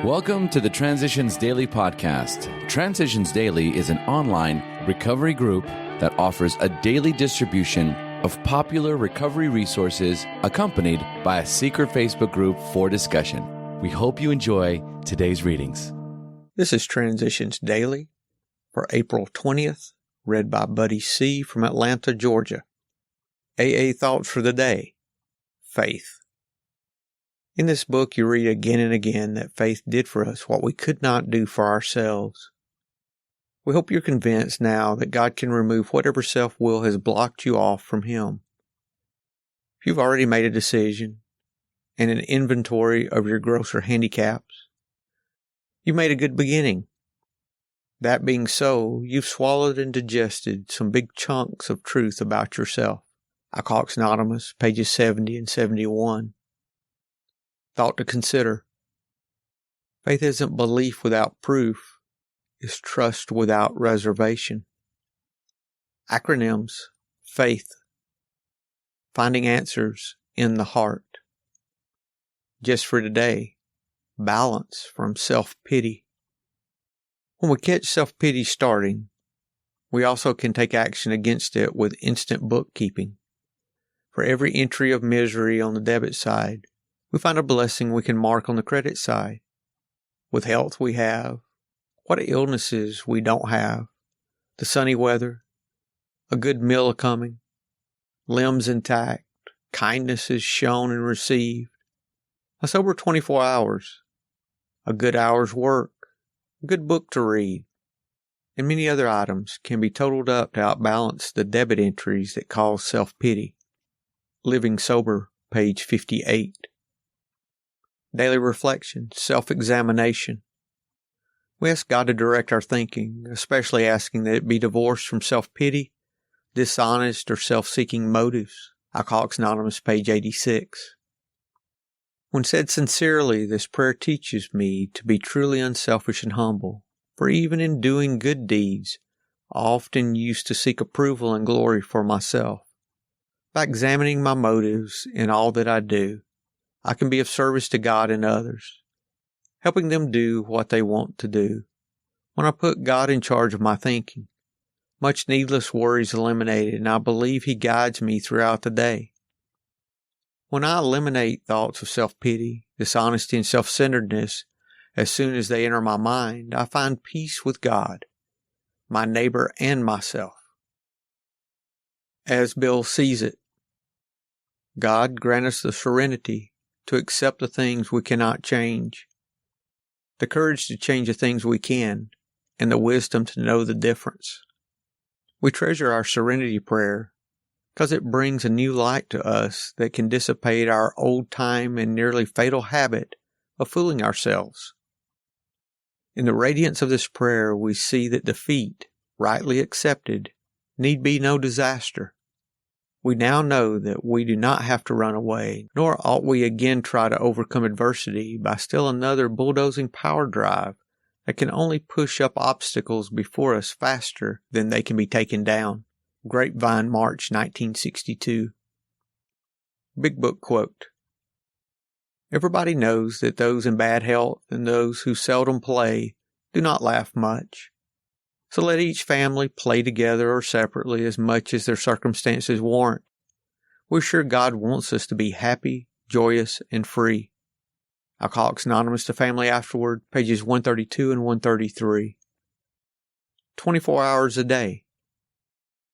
Welcome to the Transitions Daily podcast. Transitions Daily is an online recovery group that offers a daily distribution of popular recovery resources accompanied by a secret Facebook group for discussion. We hope you enjoy today's readings. This is Transitions Daily for April 20th, read by Buddy C. from Atlanta, Georgia. AA Thoughts for the Day. Faith. In this book, you read again and again that faith did for us what we could not do for ourselves. We hope you're convinced now that God can remove whatever self-will has blocked you off from Him. If you've already made a decision and an inventory of your grosser handicaps, you made a good beginning. That being so, you've swallowed and digested some big chunks of truth about yourself. Alcoholics Anonymous, pages 70 and 71. Thought to consider. Faith isn't belief without proof. It's trust without reservation. Acronyms: faith. Finding answers in the heart. Just for today, balance from self-pity. When we catch self-pity starting, we also can take action against it with instant bookkeeping. For every entry of misery on the debit side, we find a blessing we can mark on the credit side. With health we have, what illnesses we don't have, the sunny weather, a good meal a-coming, limbs intact, kindnesses shown and received, a sober 24 hours, a good hour's work, a good book to read, and many other items can be totaled up to outbalance the debit entries that cause self-pity. Living Sober, page 58. Daily reflection, self-examination. We ask God to direct our thinking, especially asking that it be divorced from self-pity, dishonest, or self-seeking motives. Alcoholics Anonymous, page 86. When said sincerely, this prayer teaches me to be truly unselfish and humble, for even in doing good deeds, I often used to seek approval and glory for myself. By examining my motives in all that I do, I can be of service to God and others, helping them do what they want to do. When I put God in charge of my thinking, much needless worry is eliminated, and I believe He guides me throughout the day. When I eliminate thoughts of self-pity, dishonesty, and self-centeredness as soon as they enter my mind, I find peace with God, my neighbor, and myself. As Bill sees it, God grant us the serenity to accept the things we cannot change, the courage to change the things we can, and the wisdom to know the difference. We treasure our serenity prayer because it brings a new light to us that can dissipate our old-time and nearly fatal habit of fooling ourselves. In the radiance of this prayer, we see that defeat, rightly accepted, need be no disaster. We now know that we do not have to run away, nor ought we again try to overcome adversity by still another bulldozing power drive that can only push up obstacles before us faster than they can be taken down. Grapevine, March 1962. Big Book Quote. Everybody knows that those in bad health and those who seldom play do not laugh much. So let each family play together or separately as much as their circumstances warrant. We're sure God wants us to be happy, joyous, and free. Alcoholics Anonymous to Family Afterward, pages 132 and 133. 24 hours a day.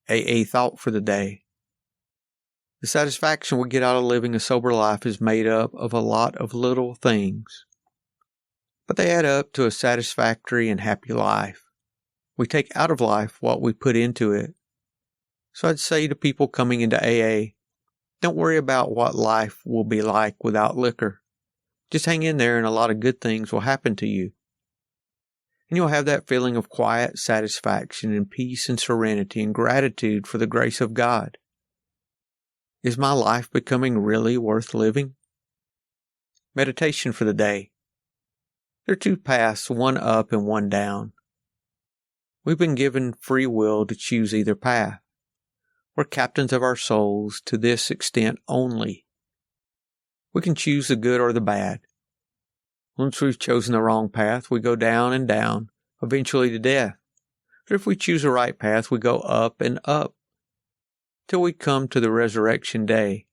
AA Thought for the Day. The satisfaction we get out of living a sober life is made up of a lot of little things, but they add up to a satisfactory and happy life. We take out of life what we put into it. So I'd say to people coming into AA, don't worry about what life will be like without liquor. Just hang in there and a lot of good things will happen to you. And you'll have that feeling of quiet satisfaction and peace and serenity and gratitude for the grace of God. Is my life becoming really worth living? Meditation for the day. There are two paths, one up and one down. We've been given free will to choose either path. We're captains of our souls to this extent only. We can choose the good or the bad. Once we've chosen the wrong path, we go down and down, eventually to death. But if we choose the right path, we go up and up, till we come to the resurrection day.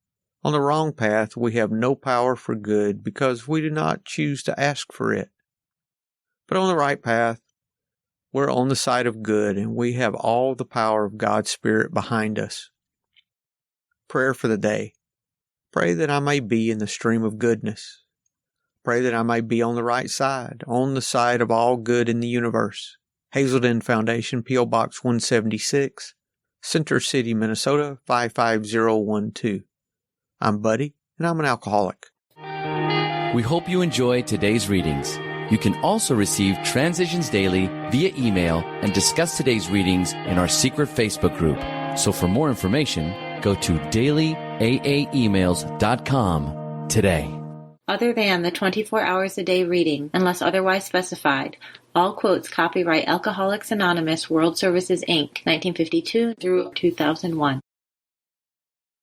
On the wrong path, we have no power for good because we do not choose to ask for it. But on the right path, we're on the side of good, and we have all the power of God's Spirit behind us. Prayer for the day. Pray that I may be in the stream of goodness. Pray that I may be on the right side, on the side of all good in the universe. Hazelden Foundation, P.O. Box 176, Center City, Minnesota 55012. I'm Buddy, and I'm an alcoholic. We hope you enjoyed today's readings. You can also receive Transitions Daily via email and discuss today's readings in our secret Facebook group. So for more information, go to dailyaaemails.com today. Other than the 24 hours a day reading, unless otherwise specified, all quotes copyright Alcoholics Anonymous World Services, Inc., 1952 through 2001.